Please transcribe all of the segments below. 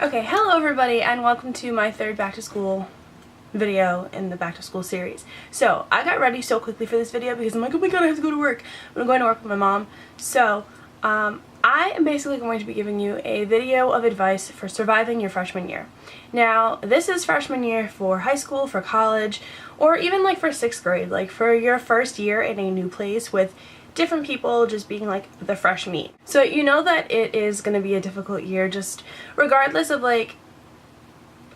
Okay, hello everybody and welcome to my third back to school video in the back to school series. So I got ready so quickly for this video because I'm like, oh my god, I have to go to work. I'm going to work with my mom. So I am basically going to be giving you a video of advice for surviving your freshman year. Now this is freshman year for high school, for college, or even like for 6th grade, like for your first year in a new place with different people just being like the fresh meat. So you know that it is going to be a difficult year just regardless of like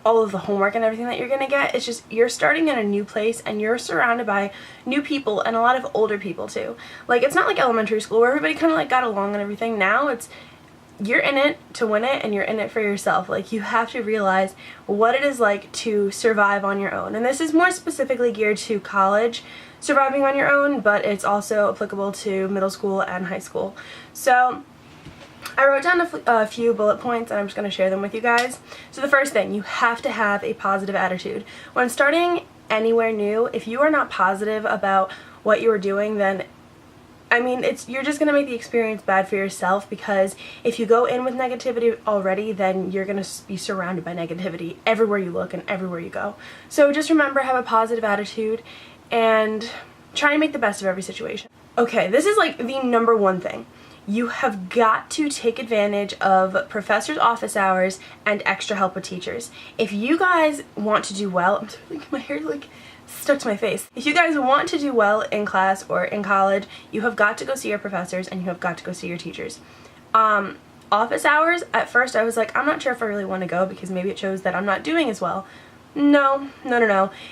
all of the homework and everything that you're going to get. It's just you're starting in a new place and you're surrounded by new people and a lot of older people too. Like it's not like elementary school where everybody kind of like got along and everything. Now it's you're in it to win it and you're in it for yourself. Like you have to realize what it is like to survive on your own. And this is more specifically geared to college surviving on your own, but it's also applicable to middle school and high school. So I wrote down a few bullet points and I'm just going to share them with you guys. So the first thing, you have to have a positive attitude. When starting anywhere new, if you are not positive about what you are doing, then I mean, you're just going to make the experience bad for yourself, because if you go in with negativity already, then you're going to be surrounded by negativity everywhere you look and everywhere you go. So just remember, have a positive attitude and try and make the best of every situation. Okay, this is like the number one thing. You have got to take advantage of professors' office hours and extra help with teachers. If you guys want to do well, I'm sorry, my hair like stuck to my face. If you guys want to do well in class or in college, you have got to go see your professors and you have got to go see your teachers. Office hours, at first I was like, I'm not sure if I really want to go because maybe it shows that I'm not doing as well. No.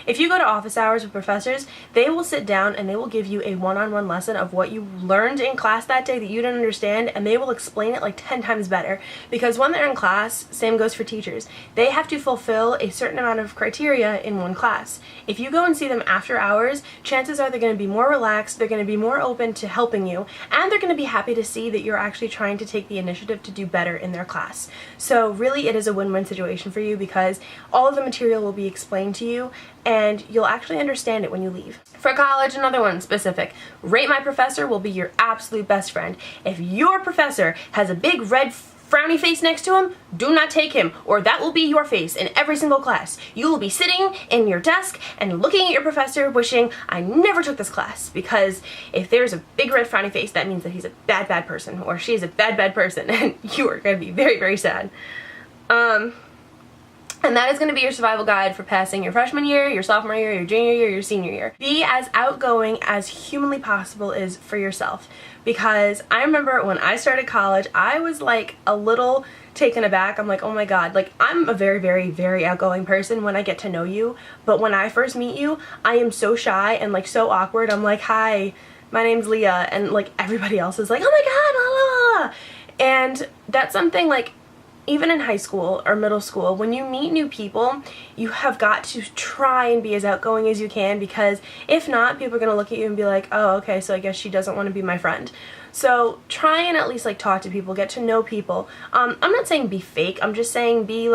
If you go to office hours with professors, they will sit down and they will give you a one-on-one lesson of what you learned in class that day that you didn't understand, and they will explain it like 10 times better. Because when they're in class, same goes for teachers, they have to fulfill a certain amount of criteria in one class. If you go and see them after hours, chances are they're going to be more relaxed, they're going to be more open to helping you, and they're going to be happy to see that you're actually trying to take the initiative to do better in their class. So really it is a win-win situation for you because all of the material will be explained to you and you'll actually understand it when you leave. For college, another one specific. Rate My Professor will be your absolute best friend. If your professor has a big red frowny face next to him, do not take him, or that will be your face in every single class. You will be sitting in your desk and looking at your professor wishing, I never took this class, because if there's a big red frowny face, that means that he's a bad person, or she is a bad person, and you are going to be very, very sad. And that is going to be your survival guide for passing your freshman year, your sophomore year, your junior year, your senior year. Be as outgoing as humanly possible is for yourself. Because I remember when I started college, I was like a little taken aback. I'm like, oh my god, like I'm a very, very, very outgoing person when I get to know you. But when I first meet you, I am so shy and like so awkward. I'm like, hi, my name's Leah. And like everybody else is like, oh my god, blah, blah, blah. And that's something like, even in high school or middle school, when you meet new people, you have got to try and be as outgoing as you can, because if not, people are going to look at you and be like, oh, okay, so I guess she doesn't want to be my friend. So try and at least like talk to people, get to know people. I'm not saying be fake, I'm just saying be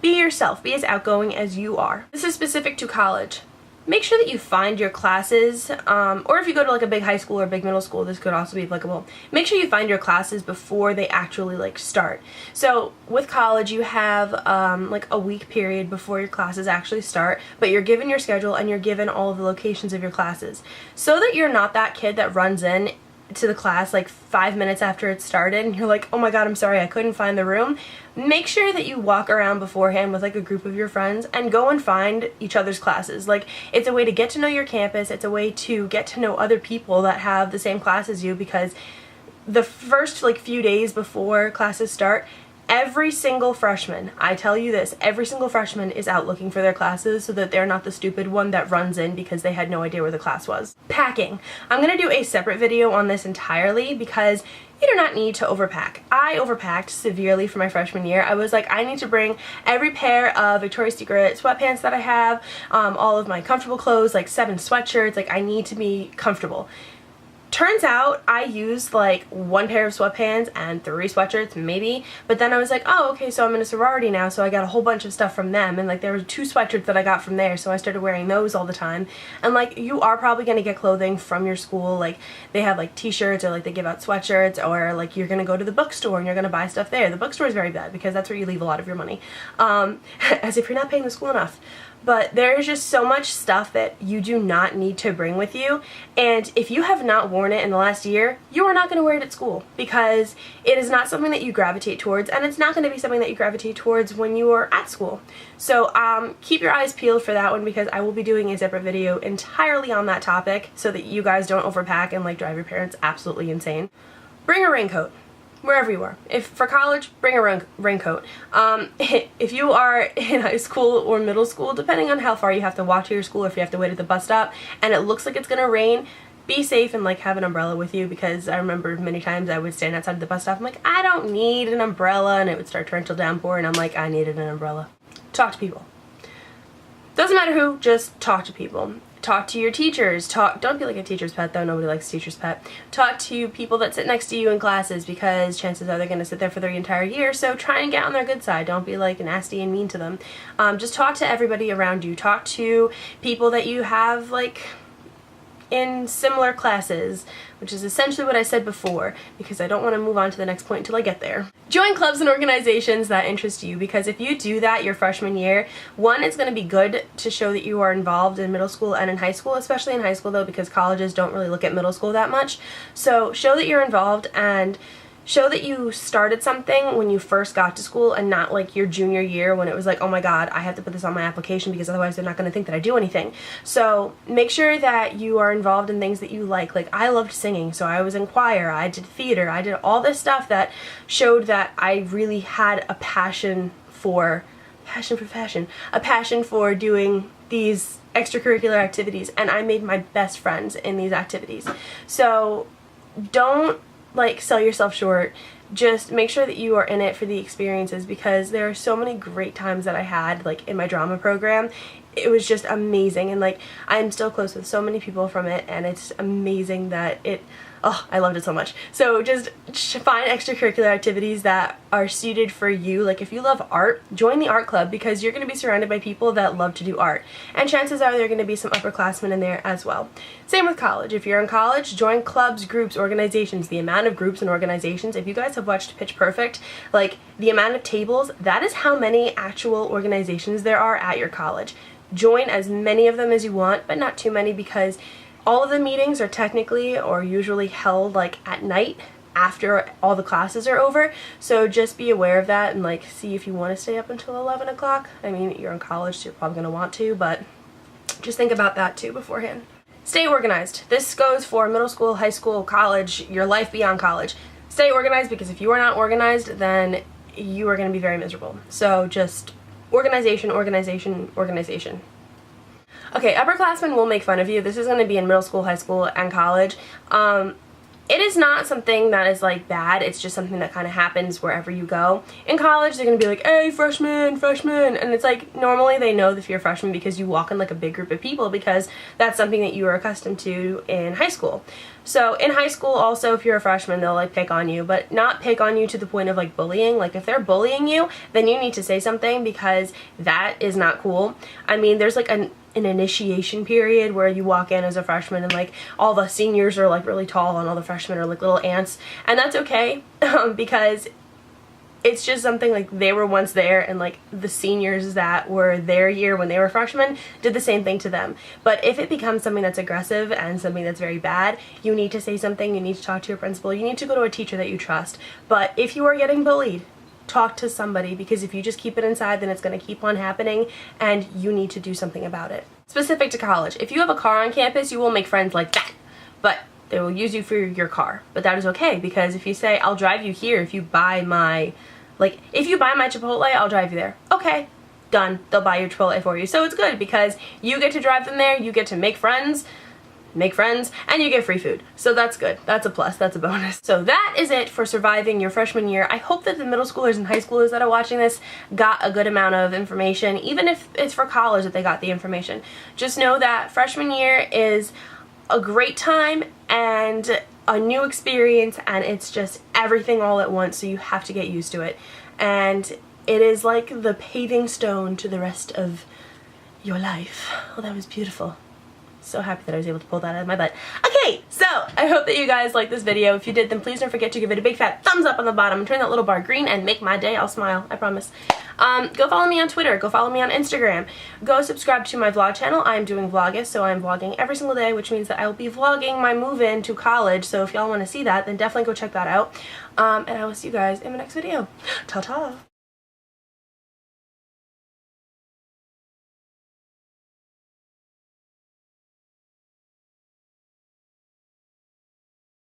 yourself, be as outgoing as you are. This is specific to college. Make sure that you find your classes, or if you go to like a big high school or big middle school, this could also be applicable. Make sure you find your classes before they actually like start. So with college, you have like a week period before your classes actually start, but you're given your schedule and you're given all of the locations of your classes, so that you're not that kid that runs in to the class like 5 minutes after it started and you're like, oh my god, I'm sorry, I couldn't find the room. Make sure that you walk around beforehand with like a group of your friends and go and find each other's classes. Like it's a way to get to know your campus, it's a way to get to know other people that have the same class as you, because the first like few days before classes start, every single freshman, I tell you this, every single freshman is out looking for their classes so that they're not the stupid one that runs in because they had no idea where the class was. Packing. I'm going to do a separate video on this entirely because you do not need to overpack. I overpacked severely for my freshman year. I was like, I need to bring every pair of Victoria's Secret sweatpants that I have, all of my comfortable clothes, like 7 sweatshirts, like I need to be comfortable. turns out I used like 1 pair of sweatpants and 3 sweatshirts maybe, but then I was like, oh, okay, so I'm in a sorority now, so I got a whole bunch of stuff from them, and like there were 2 sweatshirts that I got from there, so I started wearing those all the time. And like, you are probably going to get clothing from your school, like they have like t-shirts, or like they give out sweatshirts, or like you're going to go to the bookstore and you're going to buy stuff there. The bookstore is very bad because that's where you leave a lot of your money, as if you're not paying the school enough. But there is just so much stuff that you do not need to bring with you, and if you have not worn it in the last year, you are not going to wear it at school because it is not something that you gravitate towards, and it's not going to be something that you gravitate towards when you are at school. So keep your eyes peeled for that one, because I will be doing a separate video entirely on that topic so that you guys don't overpack and like drive your parents absolutely insane. Bring a raincoat. Wherever you are. If for college, bring a raincoat. If you are in high school or middle school, depending on how far you have to walk to your school, or if you have to wait at the bus stop and it looks like it's gonna rain, be safe and like have an umbrella with you, because I remember many times I would stand outside the bus stop, I'm like, I don't need an umbrella, and it would start torrential downpour, and I'm like, I needed an umbrella. Talk to people. Doesn't matter who, just talk to people. Talk to your teachers. Don't be like a teacher's pet though, nobody likes a teacher's pet. Talk to people that sit next to you in classes, because chances are they're going to sit there for the entire year, so try and get on their good side. Don't be like nasty and mean to them. Just talk to everybody around you. Talk to people that you have like in similar classes, which is essentially what I said before, because I don't want to move on to the next point until I get there. Join clubs and organizations that interest you, because if you do that your freshman year, one, it's going to be good to show that you are involved in middle school and in high school, especially in high school though, because colleges don't really look at middle school that much. So show that you're involved, and show that you started something when you first got to school, and not like your junior year when it was like, oh my god, I have to put this on my application because otherwise they're not going to think that I do anything. So make sure that you are involved in things that you like. Like I loved singing, so I was in choir, I did theater, I did all this stuff that showed that I really had a passion for doing these extracurricular activities, and I made my best friends in these activities. So don't like sell yourself short. Just make sure that you are in it for the experiences, because there are so many great times that I had like in my drama program. It was just amazing, and like I'm still close with so many people from it, and it's amazing that I loved it so much. So just find extracurricular activities that are suited for you. Like if you love art, join the art club, because you're going to be surrounded by people that love to do art, and chances are there are going to be some upperclassmen in there as well. Same with college. If you're in college, join clubs, groups, organizations. The amount of groups and organizations, if you guys have watched Pitch Perfect, like the amount of tables, that is how many actual organizations there are at your college. Join as many of them as you want, but not too many, because all of the meetings are technically or usually held like at night after all the classes are over. So just be aware of that, and like see if you want to stay up until 11 o'clock. I mean, you're in college, so you're probably going to want to, but just think about that too beforehand. Stay organized. This goes for middle school, high school, college, your life beyond college. Stay organized, because if you are not organized, then you are going to be very miserable. So just organization, organization, organization. Okay, upperclassmen will make fun of you. This is going to be in middle school, high school, and college. It is not something that is like bad. It's just something that kind of happens wherever you go. In college, they're going to be like, hey, freshman, freshman. And it's like, normally they know if you're a freshman because you walk in like a big group of people, because that's something that you are accustomed to in high school. So in high school also, if you're a freshman, they'll like pick on you, but not pick on you to the point of like bullying. Like if they're bullying you, then you need to say something, because that is not cool. I mean, there's like an initiation period where you walk in as a freshman, and like all the seniors are like really tall and all the freshmen are like little ants, and that's okay, because it's just something like they were once there, and like the seniors that were their year when they were freshmen did the same thing to them. But if it becomes something that's aggressive and something that's very bad, you need to say something, you need to talk to your principal, you need to go to a teacher that you trust. But if you are getting bullied, talk to somebody, because if you just keep it inside, then it's going to keep on happening, and you need to do something about it. Specific to college, if you have a car on campus, you will make friends like that, but they will use you for your car. But that is okay, because if you say, I'll drive you here if you buy my Chipotle, I'll drive you there. Okay, done. They'll buy your Chipotle for you. So it's good, because you get to drive them there, you get to make friends, and you get free food. So that's good. That's a plus. That's a bonus. So that is it for surviving your freshman year. I hope that the middle schoolers and high schoolers that are watching this got a good amount of information, even if it's for college that they got the information. Just know that freshman year is a great time and a new experience, and it's just everything all at once, so you have to get used to it. And it is like the paving stone to the rest of your life. Oh, that was beautiful. So happy that I was able to pull that out of my butt. Okay, so I hope that you guys liked this video. If you did, then please don't forget to give it a big fat thumbs up on the bottom and turn that little bar green and make my day. I'll smile, I promise. Go follow me on Twitter. Go follow me on Instagram. Go subscribe to my vlog channel. I'm doing Vlogmas, so I'm vlogging every single day, which means that I will be vlogging my move-in to college. So if y'all want to see that, then definitely go check that out. And I will see you guys in my next video. Ta-ta!